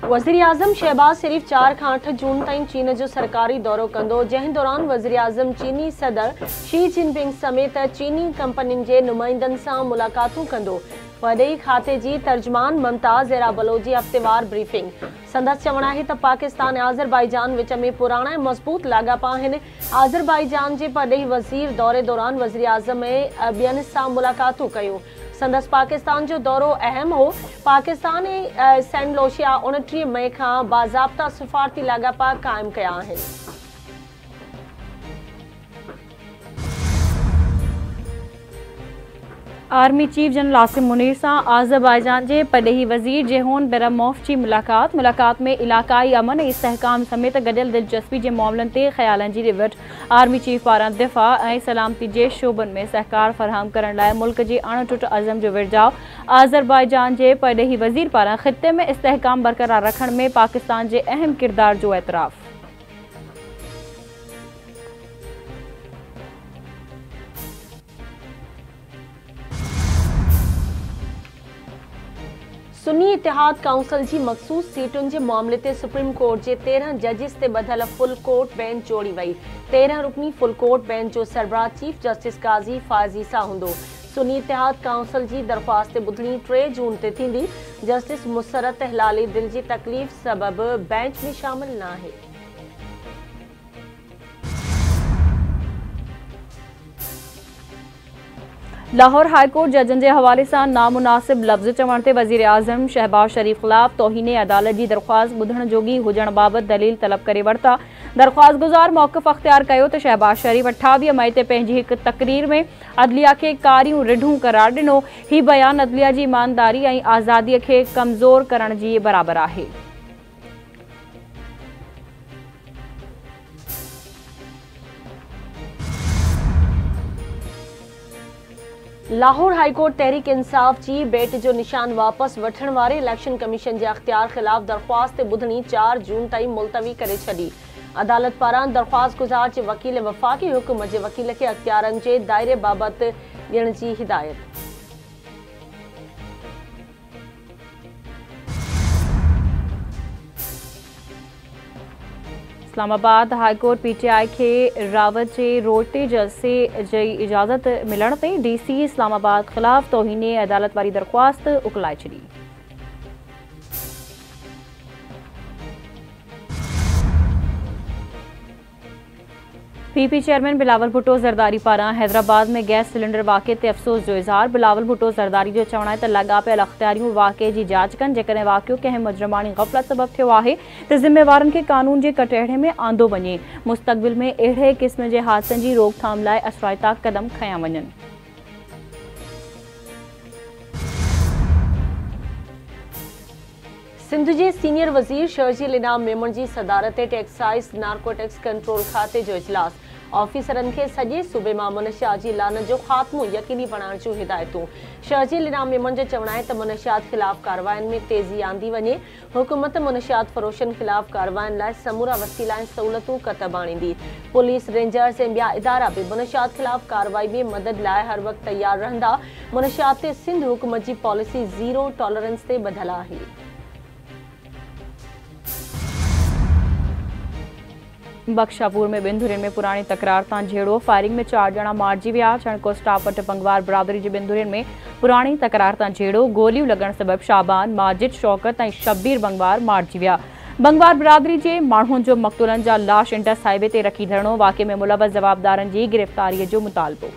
वज़ीर आज़म शहबाज शरीफ 4 खां 8 जून ताईं चीन जो सरकारी दौरो कंदो, जंहिं दौरान वज़ीर आज़म चीनी सदर शी जिनपिंग समेत चीनी कंपनियुनि जे नुमाइंदनि सां मुलाक़ातूं कंदो। वॾे खाते जी तर्जुमान मुमताज़ ज़ेरा बलोची हफ़्तेवार ब्रीफिंग। संदसि चवणु आहे त पाकिस्तान ऐं आज़रबाईजान विच में पुराणा ऐं मज़बूत लाॻापा आहिनि। आज़रबाईजान जे परॾेही वज़ीर दौरे दौरान वज़ीर आज़म ऐं ॿियनि सां मुलाक़ातूं कयूं। संदसि पाकिस्तान जो दौरो अहम हो। पाकिस्तान ऐं सेंट लुसिया 29 मई खां बाज़ाब्ता सफ़ारती लाॻापा क़ाइमु कया आहिनि। Army chief general Asim Munir सां आज़रबाईजान जे परॾेही वज़ीर जेहोन बेरमोफ जी मुलाक़ात में इलाक़ाई अमन ऐं इस्तेहकाम समेत गॾियल दिलचस्पी जे मामलनि ते ख़्यालनि जी रिवट। आर्मी चीफ पारां दिफ़ा ऐं सलामती जे शोबनि में सहकार फ़राहम करण लाइ मुल्क जे अणटुट अज़म जो विरजाउ। आज़रबाईजान जे परॾेही वज़ीर पारां ख़िते में इस्तेहकाम बरक़रार रखण में पाकिस्तान जे अहम किरदार जो एतिराफ़। सुन्नी इतिहाद काउंसिल जी मखसूस सीटुनि जे मामले ते सुप्रीम कोर्ट जे 13 जजिस ते ॿधल फुल कोर्ट बेंच जोड़ी वई। 13 रुकनी फुल कोर्ट बेंच जो सरबराह चीफ जस्टिस काज़ी फ़ाइज़ ईसा हूंदो। सुन्नी इतिहाद काउंसिल जी दरख़्वास्त ते ॿुधणी 3 जून ते थींदी। जस्टिस मुसरत हिलाली दिल जी तकलीफ़ सबबि बेंच में शामिल न आहे। लाहौर हाईकोर्ट जजनि जे हवाले सां नामुनासिब लफ़्ज़ चवण ते वज़ीर आज़म शहबाज शरीफ ख़िलाफ़ तौहीन अदालत जी दरख़्वास्त ॿुधण जोगी हुजण बाबति दलील तलब करे वरिता। दरख़्वास्त गुज़ार मौक़िफ़ अख़्तियार कयो त शहबाज शरीफ 28 मई ते पंहिंजी हिक तक़रीर में अदलिया खे कारियूं रिढूं करार ॾिनो। ही बयान अदलिया जी ईमानदारी ऐं आज़ादीअ खे कमज़ोर करण जी बराबरि आहे। लाहौर हाईकोर्ट तहरीक इंसाफ जी बेट जो निशान वापस वठण वारे इलेक्शन कमीशन जे अख़्तियार ख़िलाफ़ दरख़्वास्त ते ॿुधणी 4 जून ताईं मुलतवी करे छॾी। अदालत पारां दरख़्वास्त गुज़ार जे वकील वफ़ाक़ी हुकुम जे वकील खे अख़्तियारनि जे दायरे बाबति ॾियण जी हिदायत। इस्लामाबाद हाईकोर्ट पीटीआई खे रावत जे रोटे जलसे जी इजाज़त मिलण ते डीसी इस्लामाबाद ख़िलाफ़ तौहीन अदालत वारी दरख़्वास्त उकलाए छॾी। पीपी चेयरमैन बिलावल भुट्टो ज़रदारी पारां हैदराबाद में गैस सिलेंडर वाक़े ते अफ़सोस जो इज़हार। बिलावल भुट्टो ज़रदारी जो चवणु आहे त लाॻापियल अख़्तियारियूं वाक़े जी जांच कनि। जेकॾहिं वाक़ियो कंहिं मुजरिमानी ग़फ़लत सबबु थियो आहे त ज़िम्मेवारनि खे कानून जे कटहरे में आंदो वञे। मुस्तक़बिल में अहिड़े क़िस्म जे हादसनि जी रोकथाम लाइ असराइता क़दम खंया वञनि। सिंध जे सीनियर वज़ीर शर्जील इनाम मेमण जी सदारत ते एक्साइज़ नार्कोटिक्स कंट्रोल खाते जो इजलास। ऑफिसरनि खे सॼे सूबे मां मुनशियात जी लानत जो ख़ात्मो यकीनी बणाइण जूं हिदायतूं। शर्जील इनाम मेमण जो चवणु आहे त मुनशियात ख़िलाफ़ कार्रवाइनि में तेज़ी आंदी वञे। हुकूमत मुनशियात फ़रोशनि ख़िलाफ़ कार्रवाइनि लाइ समूरा वसीला ऐं सहूलियतूं कतब आणींदी। पुलिस, रेंजर्स ऐं ॿिया इदारा बि मुनशियात ख़िलाफ़ कार्रवाई में मदद लाइ हर वक़्तु तयारु रहंदा। मुनशियात ते सिंध हुकूमत जी पॉलिसी ज़ीरो टॉलरेंस ते ॿधल आहे। बख्शापुर में ॿिनि धुरियुनि में पुराणी तकरार तां झेड़ो। फायरिंग में 4 ॼणा मारिजी विया। चणको स्टाफ वटि बंगवार बिरादरी जे ॿिनि धुरियुनि में पुराणी तकरार तां झेड़ो। गोलियूं लॻण सबबि शाबान, माजिद, शौकत ऐं शब्बीर बंगवार मारिजी विया। बंगवार बिरादरी जे माण्हुनि जो मक़तूलनि जा लाश इंडस हाईवे ते रखी धरणो। वाक़े में मुलवस जवाबदारनि जी गिरफ़्तारीअ जो मुतालबो।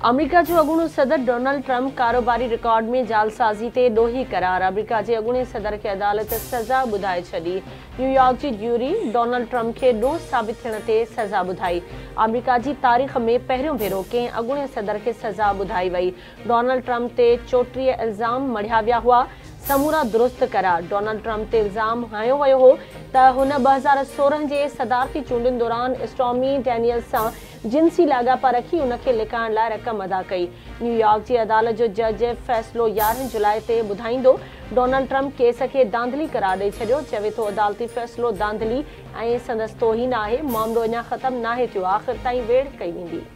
अमेरिका जो अॻूणो सदर डोनाल्ड ट्रंप कारोबारी रिकॉर्ड में जालसाज़ी ते ॾोही करार। अमेरिका जे अॻूणे सदर खे अदालत सज़ा ॿुधाए छॾी। न्यूयॉर्क जी ज्यूरी डोनाल्ड ट्रंप खे ॾोष साबित थियण ते सज़ा ॿुधाई। अमेरिका जी तारीख़ में पहिरियों भेरो कंहिं अॻूणे सदर खे सज़ा ॿुधाई वई। डोनाल्ड ट्रंप ते 34 इल्ज़ाम मढ़िया विया हुआ। समूरा दुरुस्त करार। डोनाल्ड ट्रंप ते इल्ज़ाम हयो वियो हो त हुन 2016 जे सदारती चूंडनि दौरान स्टॉर्मी डैनियल्स सां जिनसी लाॻापा रखी उनखे लिकाइण लाइ रक़म अदा कई। न्यूयॉर्क जी अदालत जो जज फ़ैसिलो 11 जुलाई ते ॿुधाईंदो। डोनाल्ड ट्रंप केस खे दांधली करार ॾेई छॾियो। चवे थो अदालती फ़ैसिलो दांधली ऐं संदसि तौहीन आहे। मामलो अञा ख़तमु नाहे थियो, आख़िर ताईं वेड़ कई वेंदी।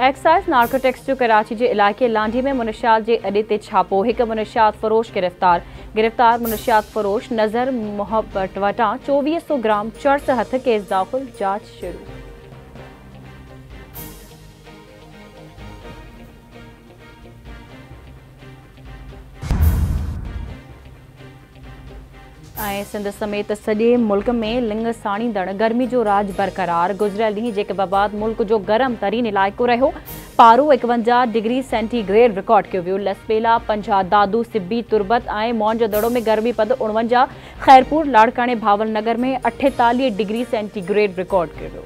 एक्साइज़ नार्कोटिक्स जो कराची जे इलाइक़े लांडी में मुनशियात जे अॾे ते छापो। हिकु मुनशियात फ़रोश गिरफ़्तार मुनशियात फ़रोश नज़र मोहब्बत वटां 2400 ग्राम चर्स हथ केस दाख़िल, जांच शुरू। सिंध समेत सॼे मुल्क में लिंग साड़ींदड़ गर्मी जो राज बरक़रार। गुज़िरियल ॾींहुं जे बाद मुल्क जो गरम तरीन इलाइक़ो रहियो। पारो 51 डिग्री सेंटीग्रेड रिकॉर्ड कयो वियो। लसपेला 50, दादू, सिब्बी, तुरबत ऐं मौजदड़ो में गर्मी पद 49, खैरपुर, लाड़काणे, भावलनगर में 48 डिग्री सेंटीग्रेड रिकॉर्ड कयो वियो।